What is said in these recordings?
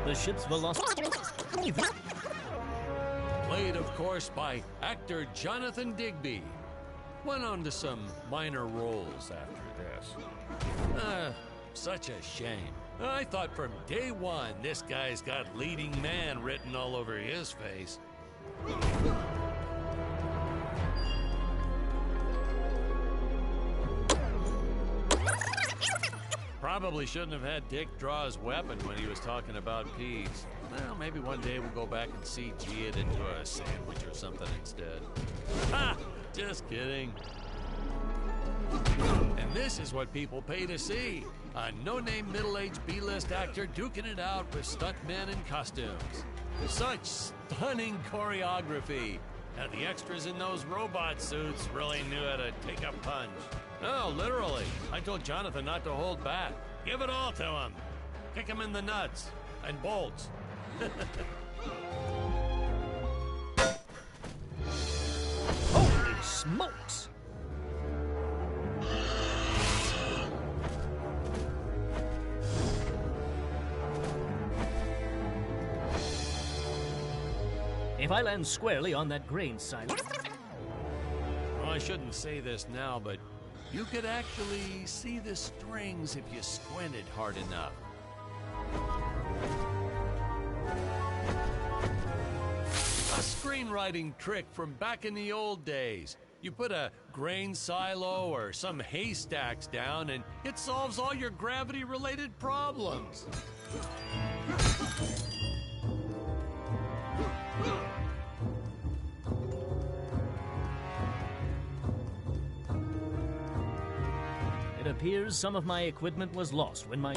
The ship's velocity... Played, of course, by actor Jonathan Digby. Went on to some minor roles after this. Such a shame. I thought from day one this guy's got leading man written all over his face. Probably shouldn't have had Dick draw his weapon when he was talking about peas. Well, maybe one day we'll go back and CG it into a sandwich or something instead. Ha! Just kidding. And this is what people pay to see. A no-name middle-aged B-list actor duking it out with stuntmen in costumes. Such stunning choreography. And the extras in those robot suits really knew how to take a punch. No, literally. I told Jonathan not to hold back. Give it all to him. Kick him in the nuts and bolts. Holy smokes! If I land squarely on that grain silo... Well, I shouldn't say this now, but you could actually see the strings if you squinted hard enough. A screenwriting trick from back in the old days. You put a grain silo or some haystacks down and it solves all your gravity-related problems. It appears some of my equipment was lost when my...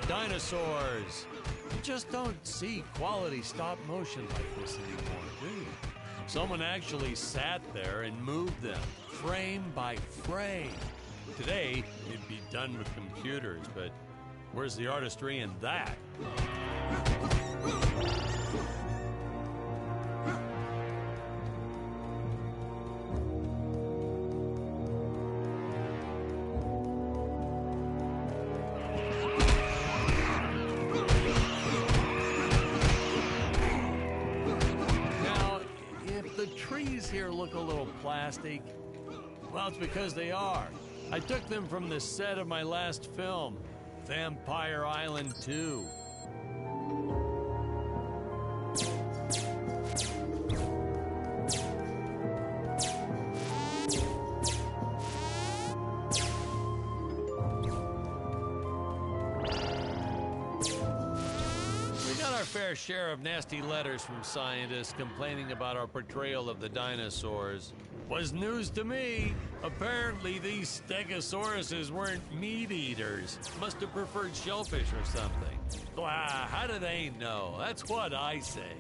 Dinosaurs. You just don't see quality stop motion like this anymore, do you? Someone actually sat there and moved them, frame by frame. Today, it'd be done with computers, but where's the artistry in that? Here look a little plastic. Well, it's because they are. I took them from the set of my last film, Vampire Island 2. Fair share of nasty letters from scientists complaining about our portrayal of the dinosaurs. Was news to me. Apparently these stegosauruses weren't meat eaters. Must have preferred shellfish or something. How do they know? That's what I say.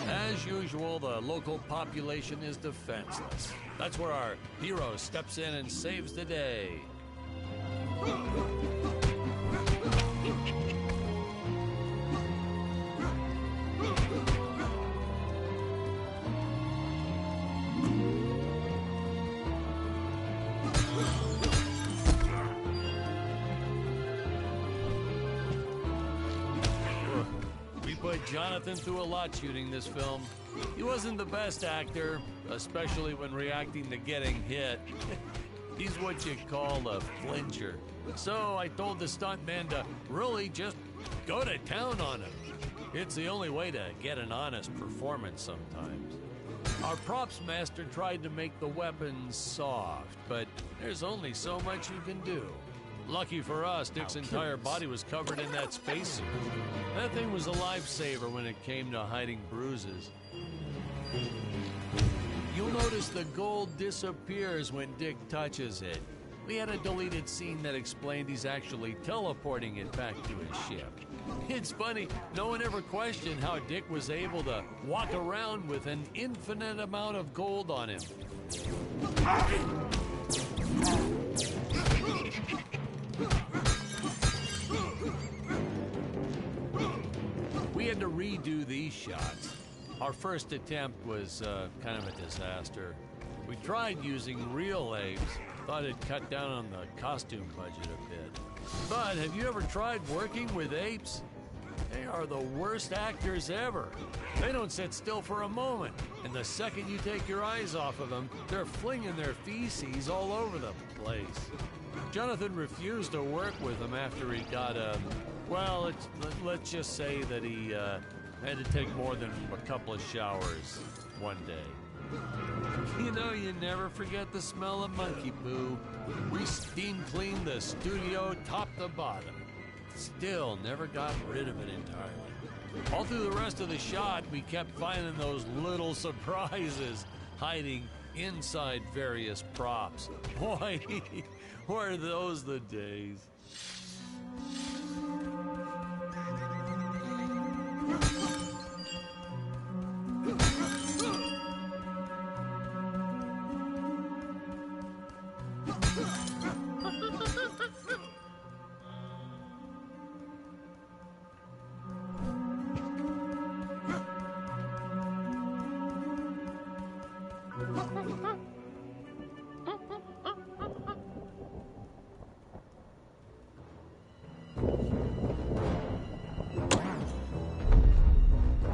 As usual, the local population is defenseless. That's where our hero steps in and saves the day. Jonathan through a lot shooting this film. He wasn't the best actor, especially when reacting to getting hit. He's what you call a flincher. So I told the stuntman to really just go to town on him. It's the only way to get an honest performance sometimes. Our props master tried to make the weapons soft, but there's only so much you can do. Lucky for us, Dick's entire body was covered in that spacesuit. That thing was a lifesaver when it came to hiding bruises. You'll notice the gold disappears when Dick touches it. We had a deleted scene that explained he's actually teleporting it back to his ship. It's funny, no one ever questioned how Dick was able to walk around with an infinite amount of gold on him. We had to redo these shots. Our first attempt was kind of a disaster. We tried using real apes, thought it'd cut down on the costume budget a bit. But have you ever tried working with apes? They are the worst actors ever. They don't sit still for a moment, and the second you take your eyes off of them, they're flinging their feces all over the place. Jonathan refused to work with them after he got well, let's just say that he had to take more than a couple of showers one day. You know, you never forget the smell of monkey poo. We steam cleaned the studio top to bottom. Still never got rid of it entirely. All through the rest of the shot, we kept finding those little surprises hiding inside various props. Boy, were those the days.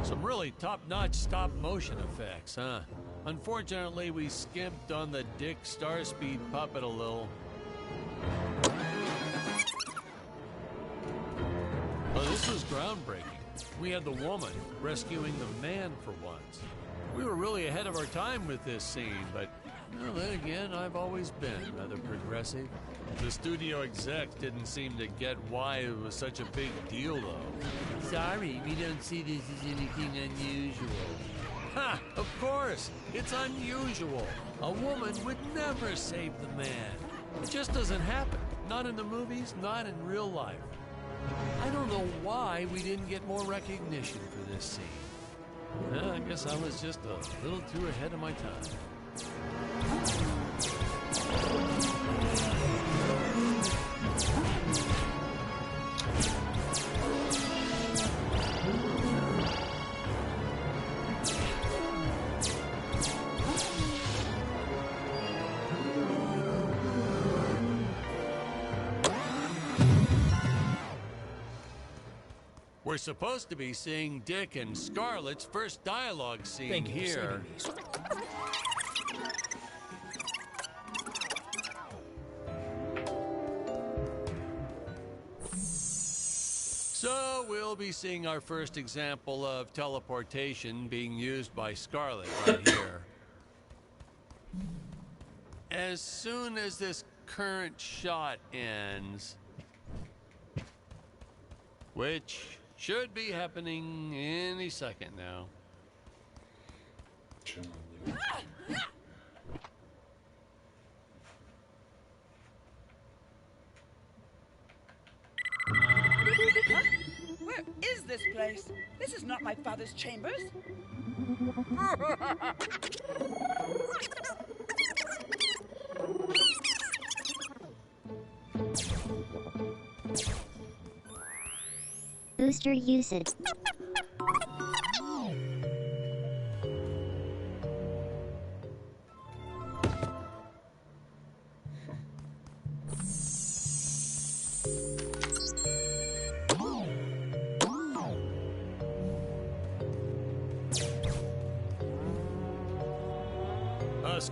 Some really top-notch stop-motion effects, huh? Unfortunately, we skimped on the Dick Starspeed puppet a little. Well, this was groundbreaking. We had the woman rescuing the man for once. We were really ahead of our time with this scene, but well, then again, I've always been rather progressive. The studio execs didn't seem to get why it was such a big deal, though. Sorry, we don't see this as anything unusual. Ha! Of course! It's unusual! A woman would never save the man. It just doesn't happen. Not in the movies, not in real life. I don't know why we didn't get more recognition for this scene. Well, I guess I was just a little too ahead of my time. We're supposed to be seeing Dick and Scarlett's first dialogue scene here. So we'll be seeing our first example of teleportation being used by Scarlett right here. As soon as this current shot ends, which should be happening any second now. Huh? Where is this place? This is not my father's chambers. Booster usage.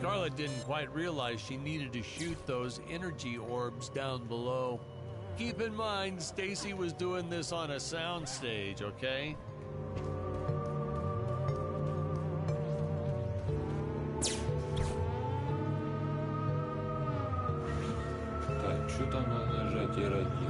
Scarlet didn't quite realize she needed to shoot those energy orbs down below. Keep in mind, Stacy was doing this on a soundstage, okay? Так, что там надо нажать? R1.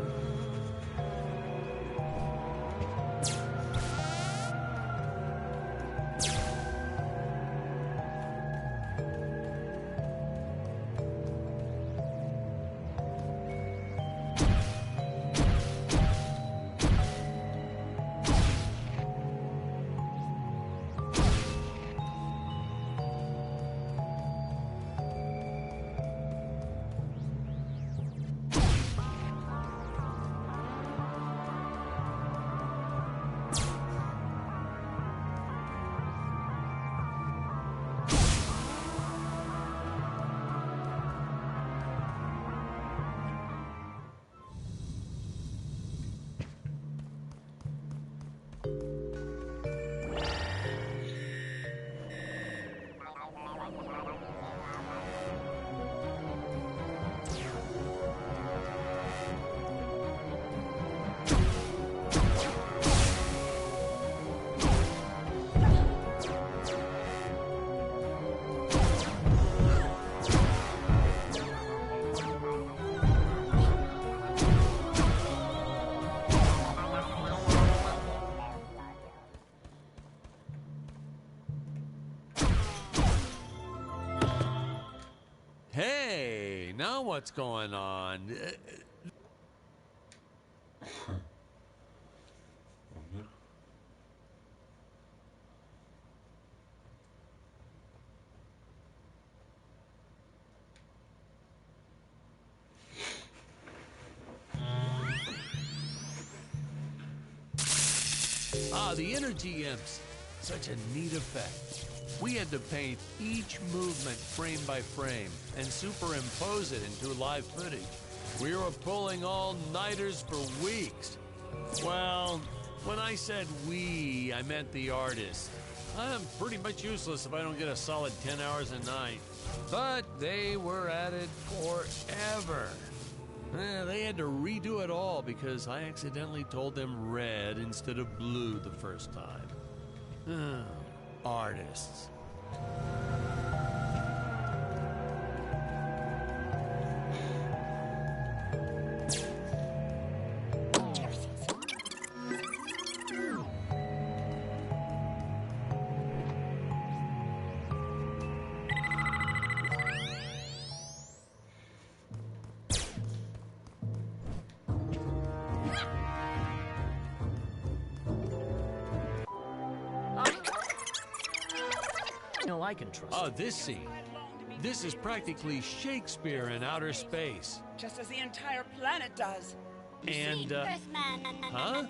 Hey, now what's going on? The energy imps. Such a neat effect. We had to paint each movement frame by frame and superimpose it into live footage. We were pulling all-nighters for weeks. Well, when I said we, I meant the artists. I'm pretty much useless if I don't get a solid 10 hours a night. But they were at it forever. They had to redo it all because I accidentally told them red instead of blue the first time. Artists. No, I can trust. Oh, this scene. This is practically Shakespeare in outer space. Just as the entire planet does. And, huh?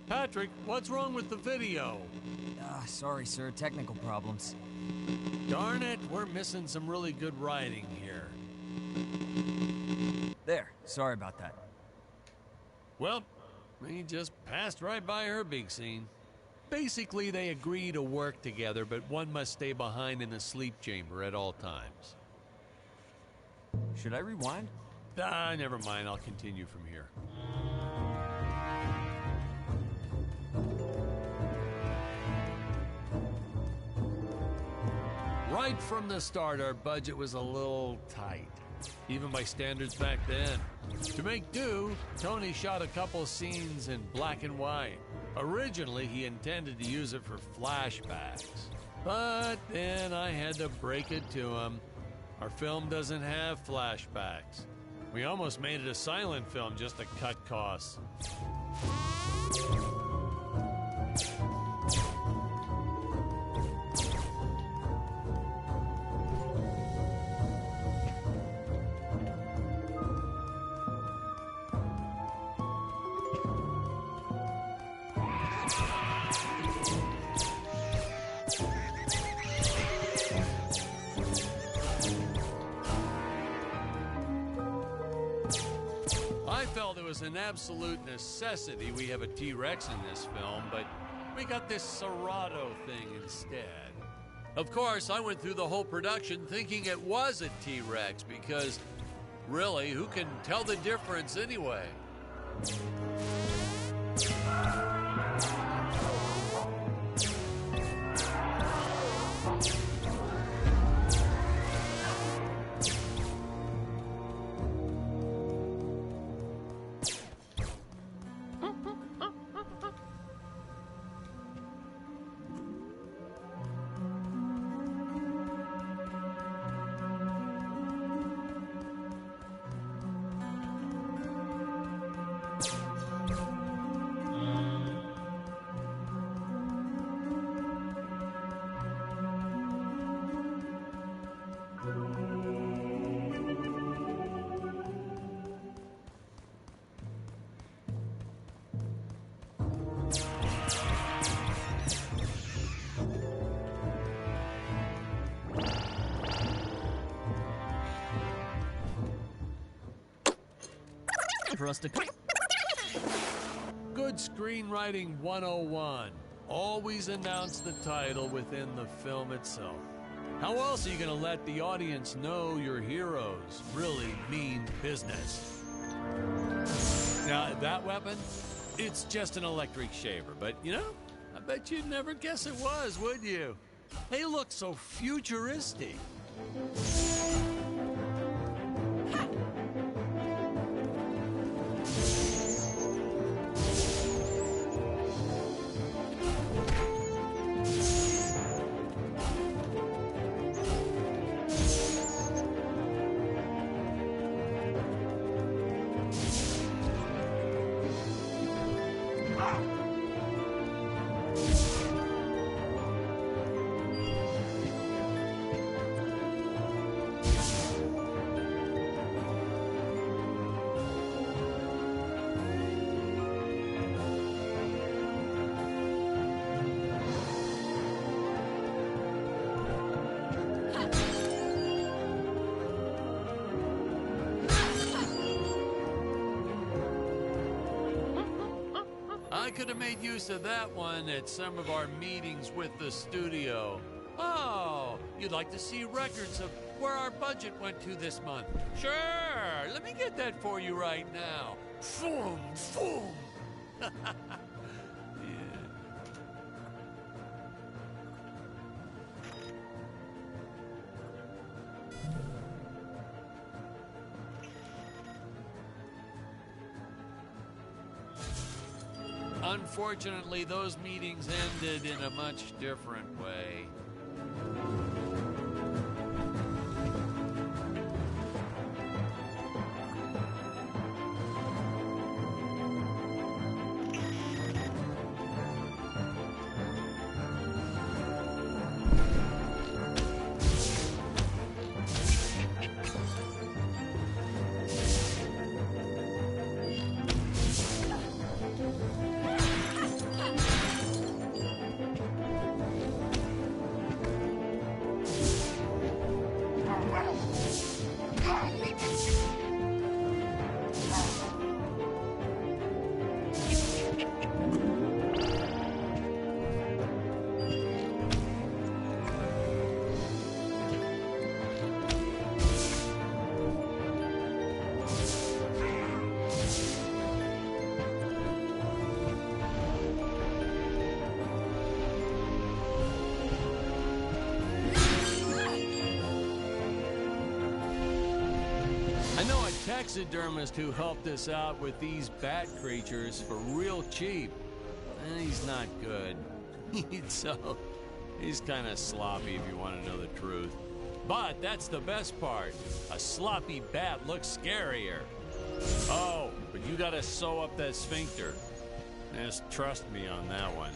Patrick, what's wrong with the video? Sorry, sir. Technical problems. Darn it, we're missing some really good writing here. There. Sorry about that. Well, we just passed right by her big scene. Basically, they agree to work together, but one must stay behind in the sleep chamber at all times. Should I rewind? Never mind. I'll continue from here. Right from the start, our budget was a little tight, even by standards back then. To make do, Tony shot a couple scenes in black and white. Originally, he intended to use it for flashbacks. But then I had to break it to him. Our film doesn't have flashbacks. We almost made it a silent film just to cut costs. I felt it was an absolute necessity we have a T-Rex in this film, but we got this Serato thing instead. Of course, I went through the whole production thinking it was a T-Rex because, really, who can tell the difference anyway? For us to Good screenwriting 101. Always announce the title within the film itself. How else are you going to let the audience know your heroes really mean business? Now, that weapon, it's just an electric shaver, but you know, I bet you'd never guess it was, would you? They look so futuristic. I could have made use of that one at some of our meetings with the studio. Oh, you'd like to see records of where our budget went to this month? Sure, let me get that for you right now. Boom, boom. Unfortunately, those meetings ended in a much different way. I know a taxidermist who helped us out with these bat creatures for real cheap. And he's not good. He's kind of sloppy if you want to know the truth. But that's the best part. A sloppy bat looks scarier. Oh, but you gotta sew up that sphincter. Just trust me on that one.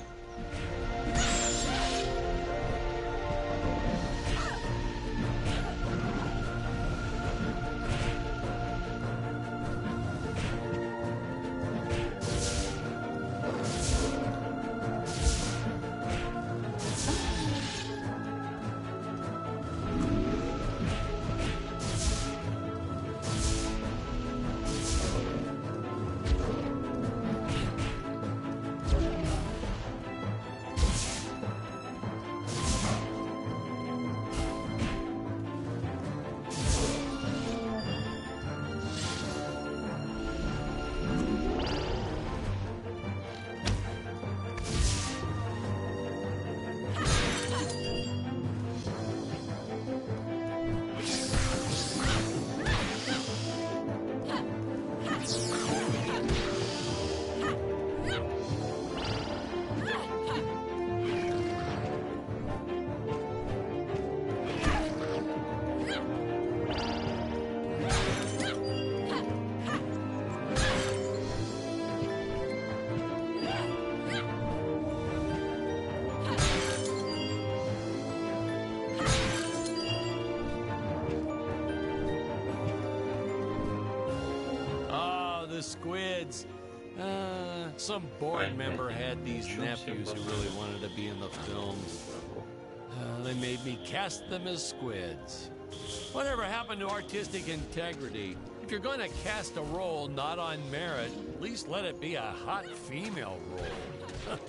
squids. Some board member had these nephews who really wanted to be in the films. They made me cast them as squids. Whatever happened to artistic integrity? If you're going to cast a role not on merit, at least let it be a hot female role.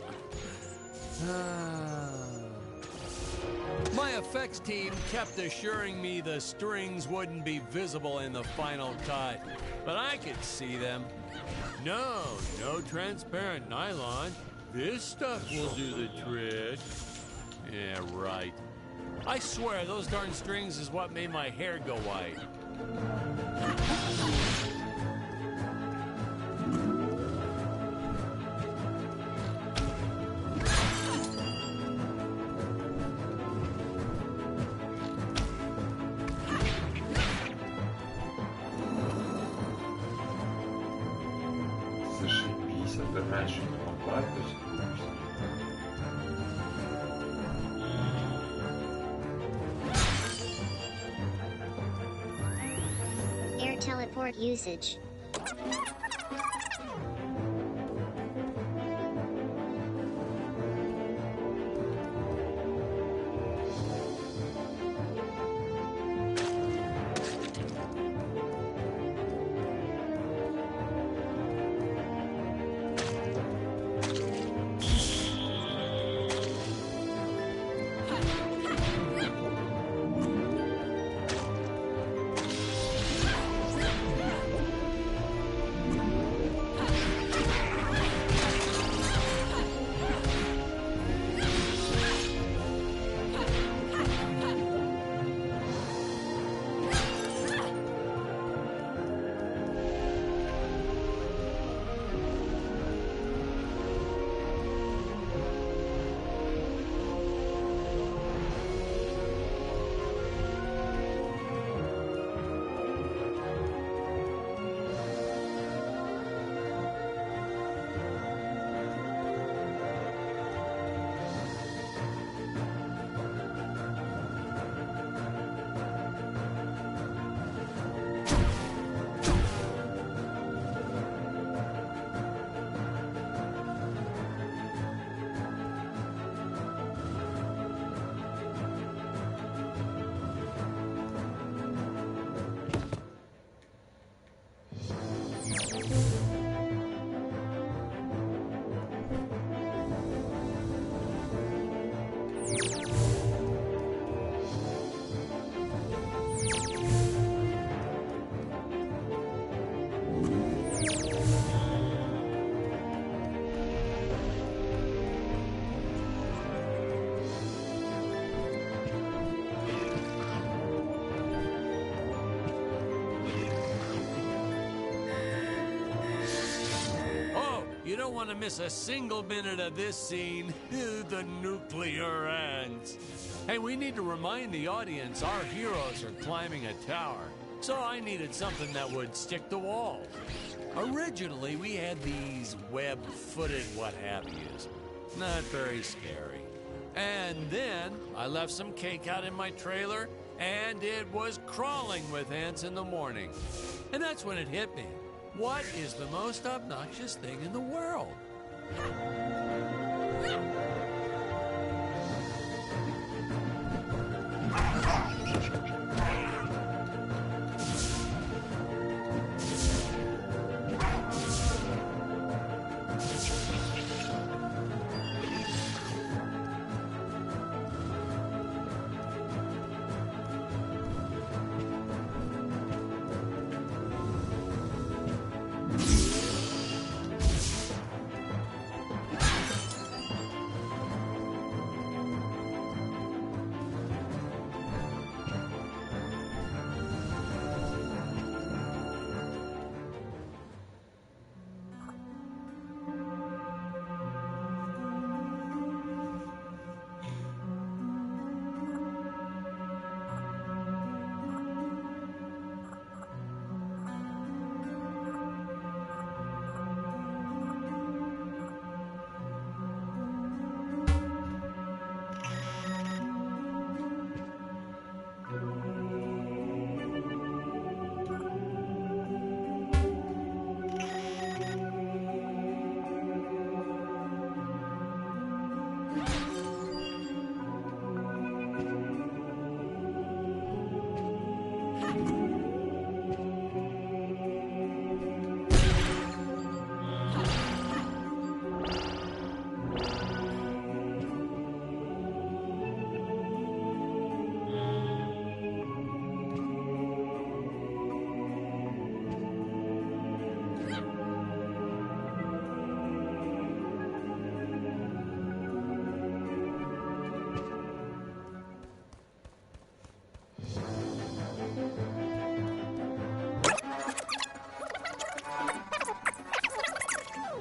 My effects team kept assuring me the strings wouldn't be visible in the final cut, but I could see them. No transparent nylon. This stuff will do the trick. Yeah, right. I swear those darn strings is what made my hair go white. Зашибись, а ты раньше не могла, то есть... Air teleport usage. You don't want to miss a single minute of this scene. The nuclear ants. Hey, we need to remind the audience our heroes are climbing a tower. So I needed something that would stick to walls. Originally, we had these web-footed what-have-yous. Not very scary. And then I left some cake out in my trailer, and it was crawling with ants in the morning. And that's when it hit me. What is the most obnoxious thing in the world?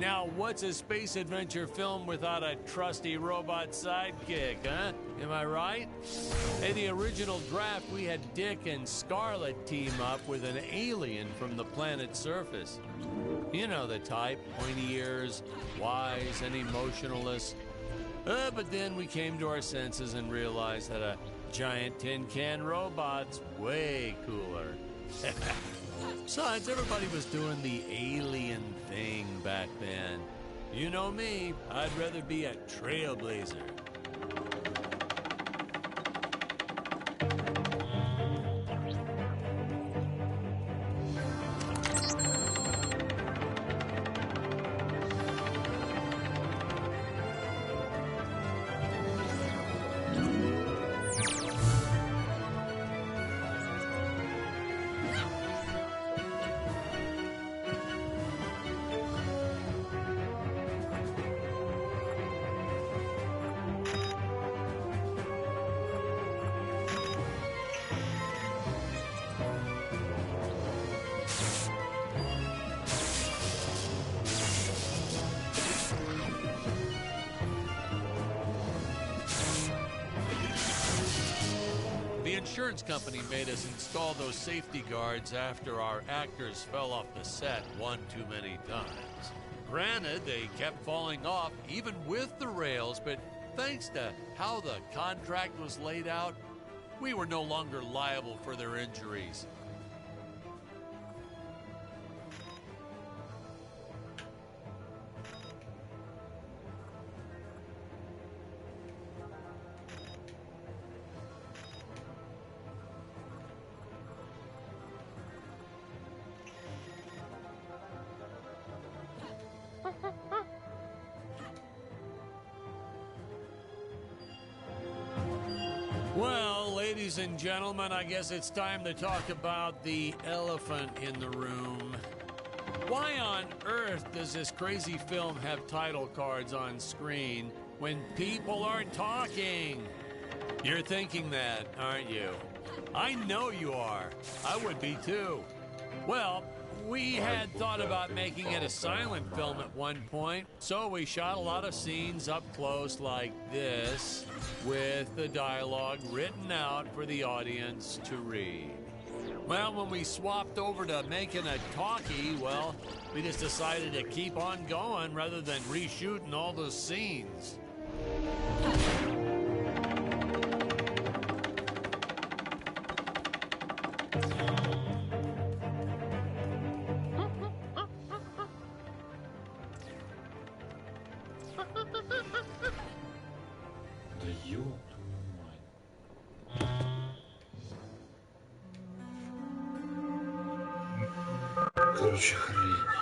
Now, what's a space adventure film without a trusty robot sidekick, huh? Am I right? In the original draft, we had Dick and Scarlet team up with an alien from the planet's surface. You know the type, pointy ears, wise and emotionless. But then we came to our senses and realized that a giant tin can robot's way cooler. Besides, everybody was doing the alien thing back then. You know me, I'd rather be a trailblazer. The insurance company made us install those safety guards after our actors fell off the set one too many times. Granted, they kept falling off even with the rails, but thanks to how the contract was laid out, we were no longer liable for their injuries. Well, ladies and gentlemen, I guess it's time to talk about the elephant in the room. Why on earth does this crazy film have title cards on screen when people aren't talking? You're thinking that, aren't you? I know you are. I would be too. Well, we had thought about making it a silent film at one point, so we shot a lot of scenes up close like this, with the dialogue written out for the audience to read. Well, when we swapped over to making a talkie, well, we just decided to keep on going rather than reshooting all those scenes. Да ёб твою мать. Короче, хрень.